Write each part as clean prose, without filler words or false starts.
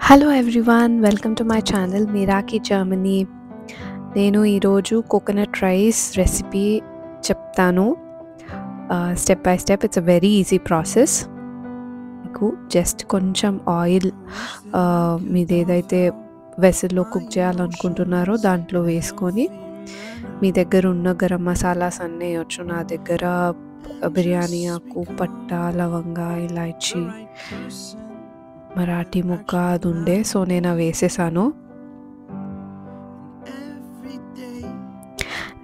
Hello everyone, welcome to my channel Meraki Germany. నేను ఈరోజు coconut rice recipe చెప్తాను. Step by step. It's a very easy process. మీకు just కొంచెం oil మీది ఏదైతే వెసల్లో కుక్ చేయాలనుకుంటున్నారో దాంట్లో వేసుకొని, మీ దగ్గర ఉన్న గరం మసాలాస్ అన్నీ వేయచ్చు. నా దగ్గర బిర్యానీ ఆకు, పట్ట, లవంగా, ఇలాచీ, మరాఠీ ముక్క అది ఉండే, సో నేను అవి వేసేసాను.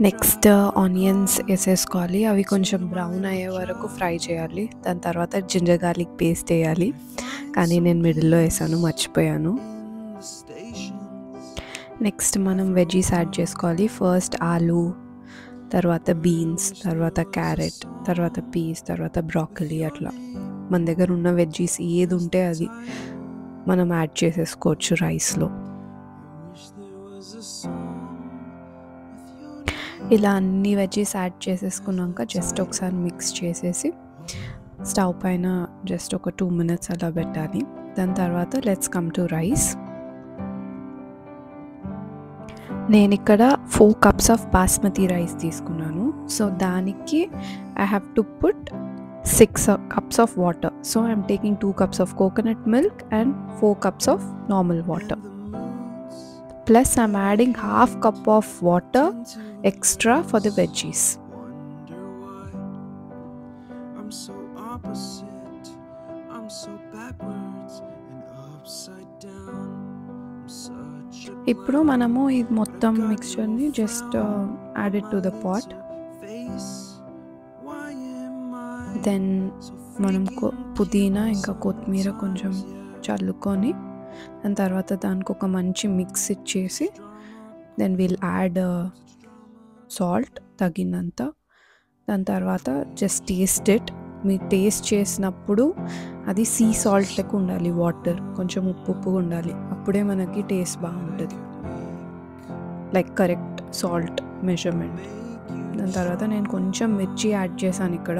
నెక్స్ట్ ఆనియన్స్ వేసేసుకోవాలి. అవి కొంచెం బ్రౌన్ అయ్యే వరకు ఫ్రై చేయాలి. దాని తర్వాత జింజర్ గార్లిక్ పేస్ట్ వేయాలి, కానీ నేను మిడిల్లో వేసాను, మర్చిపోయాను. నెక్స్ట్ మనం వెజ్జీస్ యాడ్ చేసుకోవాలి. ఫస్ట్ ఆలు, తర్వాత బీన్స్, తర్వాత క్యారెట్, తర్వాత పీస్, తర్వాత బ్రాకలీ. అట్లా మన దగ్గర ఉన్న వెజ్జీస్ ఏది ఉంటే అది మనం యాడ్ చేసేసుకోవచ్చు రైస్లో. ఇలా అన్ని వెజ్జీస్ యాడ్ చేసేసుకున్నాక జస్ట్ ఒకసారి మిక్స్ చేసేసి స్టవ్ పైన జస్ట్ ఒక 2 minutes అలా పెట్టాలి. దాని తర్వాత లెట్స్ కమ్ టు రైస్. నేను ఇక్కడ 4 cups ఆఫ్ బాస్మతి రైస్ తీసుకున్నాను. సో దానికి I have to put 6 cups of water. So I'm taking 2 cups of coconut milk and 4 cups of normal water. Plus I'm adding half cup of water extra for the veggies. ఇప్పుడు మనము ఇది మొత్తం మిక్స్చర్ని just add it to the pot. Then మనం పుదీనా ఇంకా కొత్తిమీర కొంచెం చల్లుకొని, దాని తర్వాత దానికి ఒక మంచి మిక్స్ ఇచ్చేసి, దెన్ విల్ యాడ్ సాల్ట్ తగినంత. దాని తర్వాత జస్ట్ టేస్ట్ ఇట్. మీరు టేస్ట్ చేసినప్పుడు అది సీ సాల్ట్ లెక్క ఉండాలి, వాటర్ కొంచెం ఉప్పుగా ఉండాలి. అప్పుడే మనకి టేస్ట్ బాగుంటుంది, లైక్ కరెక్ట్ సాల్ట్ మెజర్మెంట్. దాని తర్వాత నేను కొంచెం మిర్చి యాడ్ చేశాను ఇక్కడ,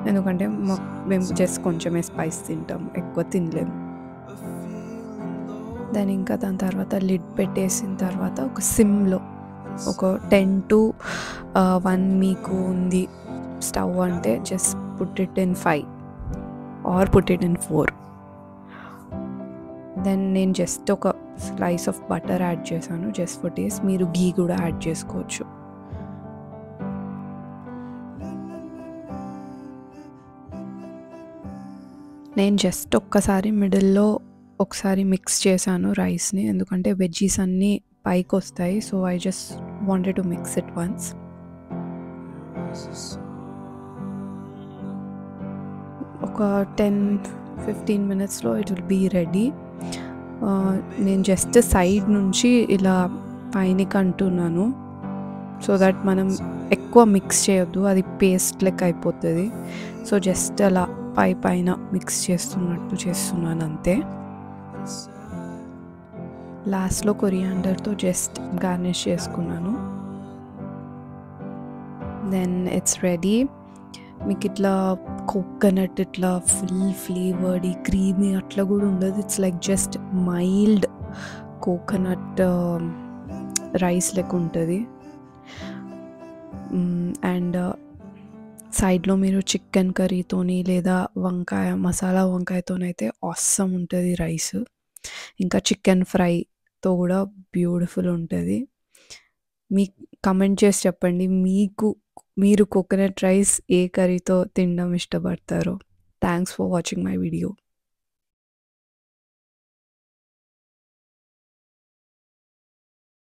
ఎందుకంటే మేము జస్ట్ కొంచెమే స్పైస్ తింటాం, ఎక్కువ తినలేము. దాని ఇంకా దాని తర్వాత లిడ్ పెట్టేసిన తర్వాత ఒక సిమ్లో ఒక 10 to 1 మీకు ఉంది స్టవ్ అంటే just put it in 5 or put it in 4. Then నేను జస్ట్ ఒక స్లైస్ ఆఫ్ బటర్ యాడ్ చేశాను జస్ట్ ఫర్ టేస్ట్. మీరు ఘీ కూడా యాడ్ చేసుకోవచ్చు. నేను జస్ట్ ఒక్కసారి మిడిల్లో ఒకసారి మిక్స్ చేశాను రైస్ని, ఎందుకంటే వెజ్జీస్ అన్నీ పైకి వస్తాయి. So I just wanted to mix it once. ఒక 10-15 minutesలో ఇట్ విల్ బీ రెడీ. నేను జస్ట్ సైడ్ నుంచి ఇలా పైనకి అంటున్నాను, సో దట్ మనం ఎక్కువ మిక్స్ చేయొద్దు, అది పేస్ట్ లెక్క అయిపోతుంది. సో జస్ట్ అలా పైన మిక్స్ చేస్తున్నట్టు చేస్తున్నాను అంతే. లాస్ట్లో కొరియాండర్తో జస్ట్ గార్నిష్ చేసుకున్నాను. Then it's ready. మీకు ఇట్లా కోకోనట్ ఇట్లా ఫుల్ ఫ్లేవర్డ్ క్రీమీ అట్లా కూడా ఉండదు. It's like just mild coconut rice లెక్క ఉంటుంది. అండ్ సైడ్లో మీరు చికెన్ కర్రీతోని లేదా మసాలా వంకాయతోనైతే ఆసమ్ ఉంటుంది రైస్. ఇంకా చికెన్ ఫ్రైతో కూడా బ్యూటిఫుల్ ఉంటుంది. మీకు కమెంట్ చేసి చెప్పండి, మీరు కోకోనట్ రైస్ ఏ కర్రీతో తినడం ఇష్టపడతారో. Thanks for watching my video.